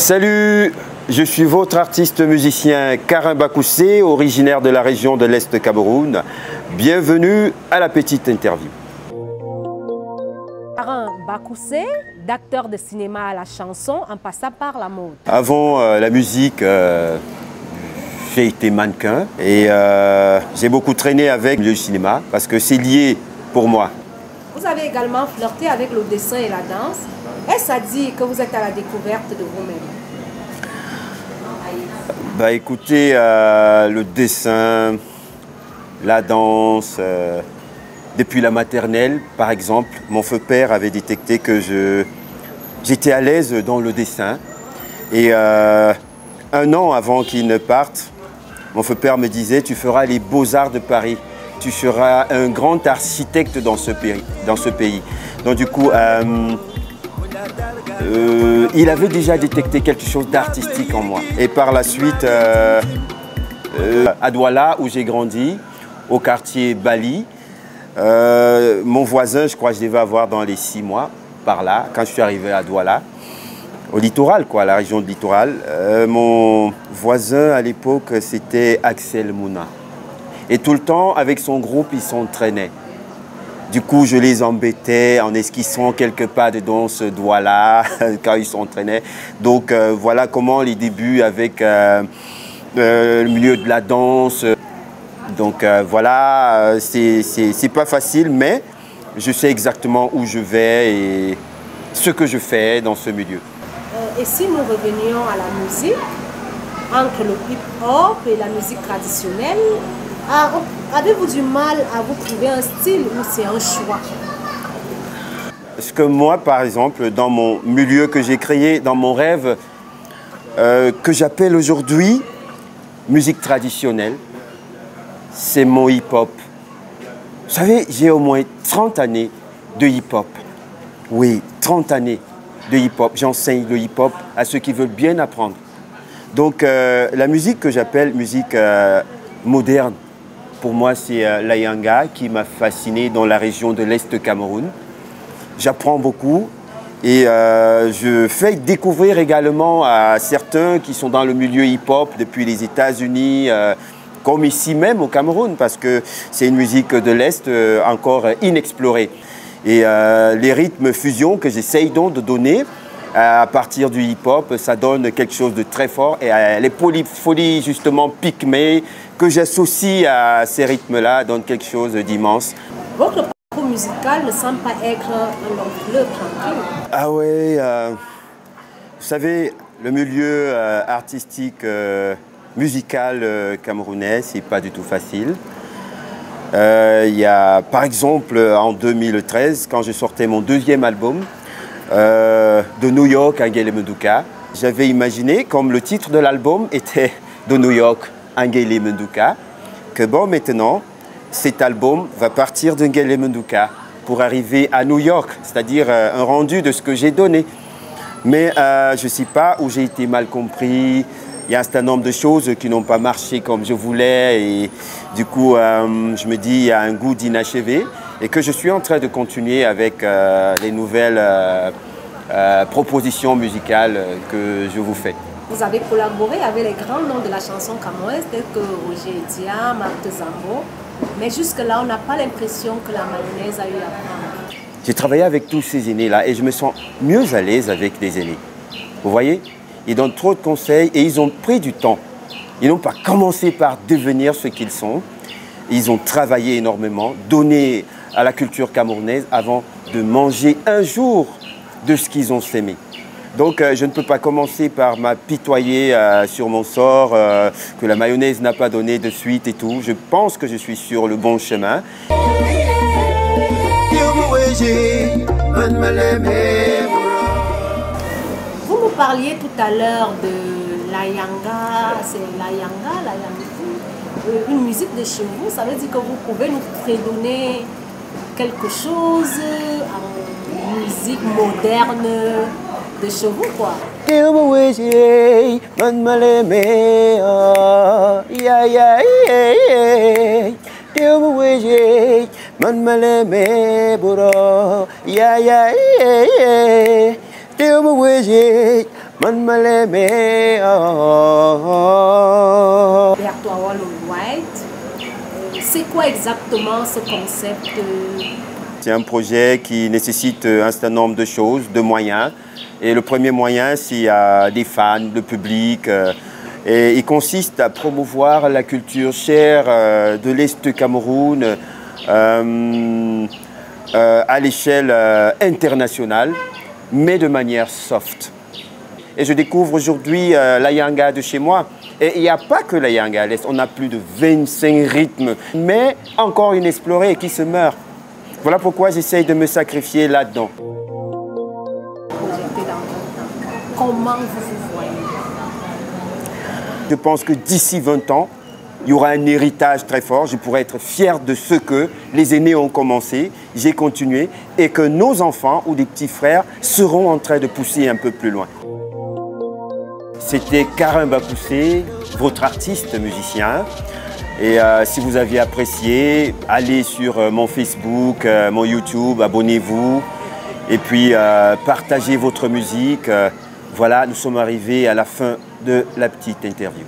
Salut, je suis votre artiste musicien Karim Bakoussé, originaire de la région de l'Est Cameroun. Bienvenue à la petite interview. Karim Bakoussé, d'acteur de cinéma à la chanson en passant par la mode. Avant la musique, j'ai été mannequin et j'ai beaucoup traîné avec le cinéma parce que c'est lié pour moi. Vous avez également flirté avec le dessin et la danse. Est-ce à dire que vous êtes à la découverte de vous-même? Bah écoutez, le dessin, la danse, depuis la maternelle par exemple, mon feu père avait détecté que j'étais à l'aise dans le dessin. Et un an avant qu'il ne parte, mon feu père me disait « Tu feras les beaux-arts de Paris, tu seras un grand architecte dans ce pays. » Donc du coup, il avait déjà détecté quelque chose d'artistique en moi. Et par la suite, à Douala, où j'ai grandi, au quartier Bali, mon voisin, je crois que je devais avoir dans les 6 mois, par là, quand je suis arrivé à Douala, au littoral, quoi, la région de littoral. Mon voisin à l'époque, c'était Axel Mouna. Et tout le temps, avec son groupe, il s'entraînait. Du coup, je les embêtais en esquissant quelques pas de danse Douala quand ils s'entraînaient. Donc, voilà comment les débuts avec le milieu de la danse. Donc, voilà, c'est pas facile, mais je sais exactement où je vais et ce que je fais dans ce milieu. Et si nous revenions à la musique, entre le hip-hop et la musique traditionnelle, avez-vous du mal à vous trouver un style ou c'est un choix? Parce que moi, par exemple, dans mon milieu que j'ai créé, dans mon rêve, que j'appelle aujourd'hui musique traditionnelle, c'est mon hip-hop. Vous savez, j'ai au moins 30 années de hip-hop. Oui, 30 années de hip-hop. J'enseigne le hip-hop à ceux qui veulent bien apprendre. Donc, la musique que j'appelle musique moderne, pour moi, c'est la Yanga qui m'a fasciné dans la région de l'Est Cameroun. J'apprends beaucoup et je fais découvrir également à certains qui sont dans le milieu hip-hop depuis les États-Unis, comme ici même au Cameroun, parce que c'est une musique de l'Est encore inexplorée. Et les rythmes fusion que j'essaye donc de donner à partir du hip-hop, ça donne quelque chose de très fort. Et les polyphonies justement pygmées que j'associe à ces rythmes-là donnent quelque chose d'immense. Votre parcours musical ne semble pas être un long fleuve tranquille. Ah ouais, vous savez, le milieu artistique, musical camerounais, c'est pas du tout facile. Il y a, par exemple, en 2013, quand je sortais mon deuxième album, de New York à Ngele-Menduka, j'avais imaginé, comme le titre de l'album était de New York à Ngele-Menduka, que bon, maintenant, cet album va partir de Ngele-Menduka pour arriver à New York, c'est-à-dire un rendu de ce que j'ai donné. Mais je ne sais pas où j'ai été mal compris. Il y a un certain nombre de choses qui n'ont pas marché comme je voulais et du coup, je me dis il y a un goût d'inachevé et que je suis en train de continuer avec les nouvelles propositions musicales que je vous fais. Vous avez collaboré avec les grands noms de la chanson camerounaise tels que Roger Edia, Marthe Zambo, mais jusque-là, on n'a pas l'impression que la mayonnaise a eu à prendre. J'ai travaillé avec tous ces aînés-là et je me sens mieux à l'aise avec les aînés. Vous voyez? Ils donnent trop de conseils et ils ont pris du temps. Ils n'ont pas commencé par devenir ce qu'ils sont. Ils ont travaillé énormément, donné à la culture camerounaise avant de manger un jour de ce qu'ils ont sémé. Donc je ne peux pas commencer par m'apitoyer sur mon sort, que la mayonnaise n'a pas donné de suite et tout. Je pense que je suis sur le bon chemin. Vous parliez tout à l'heure de la Yanga, c'est la Yanga, la Yanga, une musique de chez vous, ça veut dire que vous pouvez nous fredonner quelque chose en musique moderne de chez vous, quoi. Répertoire Wall White. C'est quoi exactement ce concept? C'est un projet qui nécessite un certain nombre de choses, de moyens. Et le premier moyen, c'est des fans, le public. Et il consiste à promouvoir la culture chère de l'Est du Cameroun à l'échelle internationale, mais de manière soft. Et je découvre aujourd'hui la yanga de chez moi. Et il n'y a pas que la yanga à l'Est, on a plus de 25 rythmes, mais encore inexplorés et qui se meurent. Voilà pourquoi j'essaye de me sacrifier là-dedans. Comment vous vous voyez? Je pense que d'ici 20 ans, il y aura un héritage très fort. Je pourrai être fier de ce que les aînés ont commencé, j'ai continué, et que nos enfants ou des petits frères seront en train de pousser un peu plus loin. C'était Karim Bapoussé, votre artiste musicien. Et si vous aviez apprécié, allez sur mon Facebook, mon YouTube, abonnez-vous. Et puis partagez votre musique. Voilà, nous sommes arrivés à la fin de la petite interview.